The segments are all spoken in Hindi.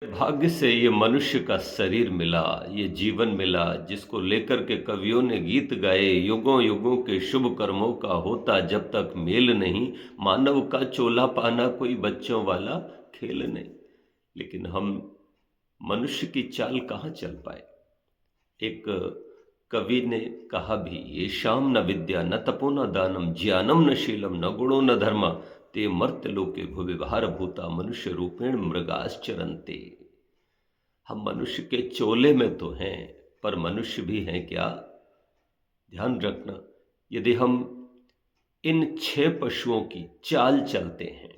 भाग्य से ये मनुष्य का शरीर मिला, ये जीवन मिला, जिसको लेकर के कवियों ने गीत गाए। युगों युगों के शुभ कर्मों का होता जब तक मेल नहीं, मानव का चोला पाना कोई बच्चों वाला खेल नहीं। लेकिन हम मनुष्य की चाल कहाँ चल पाए। एक कवि ने कहा भी, ये शाम न विद्या न तपो न दानम ज्ञानम न शीलम न गुणो न धर्म, ते मर्त्य लोके भुविभार भूता मनुष्य रूपेण मृगाश्चरन्ते। हम मनुष्य के चोले में तो हैं, पर मनुष्य भी हैं क्या? ध्यान रखना, यदि हम इन 6 पशुओं की चाल चलते हैं,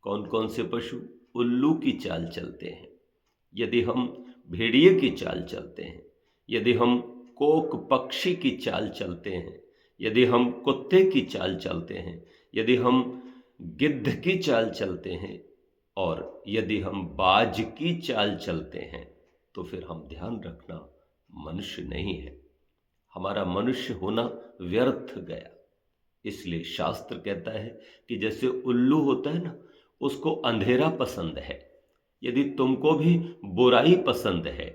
कौन कौन से पशु? उल्लू की चाल चलते हैं, यदि हम भेड़िए की चाल चलते हैं, यदि हम कोक पक्षी की चाल चलते हैं, यदि हम कुत्ते की चाल चलते हैं, यदि हम गिद्ध की चाल चलते हैं, और यदि हम बाज की चाल चलते हैं, तो फिर हम ध्यान रखना मनुष्य नहीं है। हमारा मनुष्य होना व्यर्थ गया। इसलिए शास्त्र कहता है कि जैसे उल्लू होता है ना, उसको अंधेरा पसंद है। यदि तुमको भी बुराई पसंद है,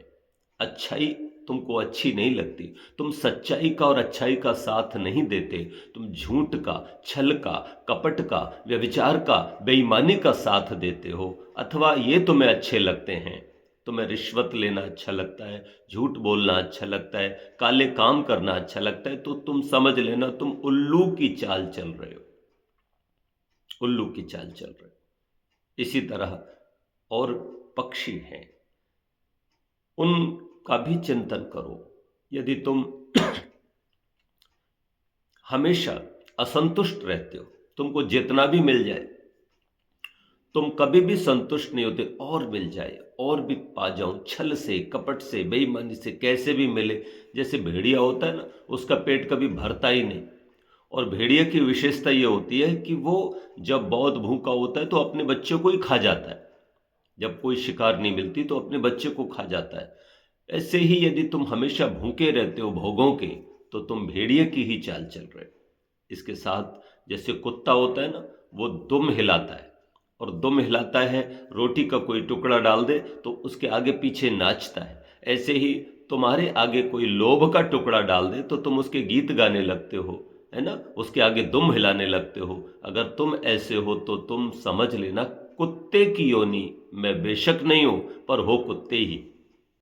अच्छाई तुमको अच्छी नहीं लगती, तुम सच्चाई का और अच्छाई का साथ नहीं देते, तुम झूठ का, छल का, कपट का, व्यभिचार का, बेईमानी का साथ देते हो, अथवा ये तुम्हें अच्छे लगते हैं, तुम्हें रिश्वत लेना अच्छा लगता है, झूठ बोलना अच्छा लगता है, काले काम करना अच्छा लगता है, तो तुम समझ लेना तुम उल्लू की चाल चल रहे हो, उल्लू की चाल चल रहे हो। इसी तरह और पक्षी हैं, उनका भी चिंतन करो। यदि तुम हमेशा असंतुष्ट रहते हो, तुमको जितना भी मिल जाए तुम कभी भी संतुष्ट नहीं होते, और मिल जाए और भी पा जाऊं, छल से, कपट से, बेईमानी से, कैसे भी मिले। जैसे भेड़िया होता है ना, उसका पेट कभी भरता ही नहीं। और भेड़िया की विशेषता ये होती है कि वो जब बहुत भूखा होता है तो अपने बच्चे को ही खा जाता है। जब कोई शिकार नहीं मिलती तो अपने बच्चे को खा जाता है। ऐसे ही यदि तुम हमेशा भूखे रहते हो भोगों के, तो तुम भेड़िए की ही चाल चल रहे हो। इसके साथ जैसे कुत्ता होता है ना, वो दुम हिलाता है, और दुम हिलाता है, रोटी का कोई टुकड़ा डाल दे तो उसके आगे पीछे नाचता है। ऐसे ही तुम्हारे आगे कोई लोभ का टुकड़ा डाल दे तो तुम उसके गीत गाने लगते हो, है ना, उसके आगे दुम हिलाने लगते हो। अगर तुम ऐसे हो तो तुम समझ लेना कुत्ते की योनि में बेशक नहीं हो, पर हो कुत्ते ही।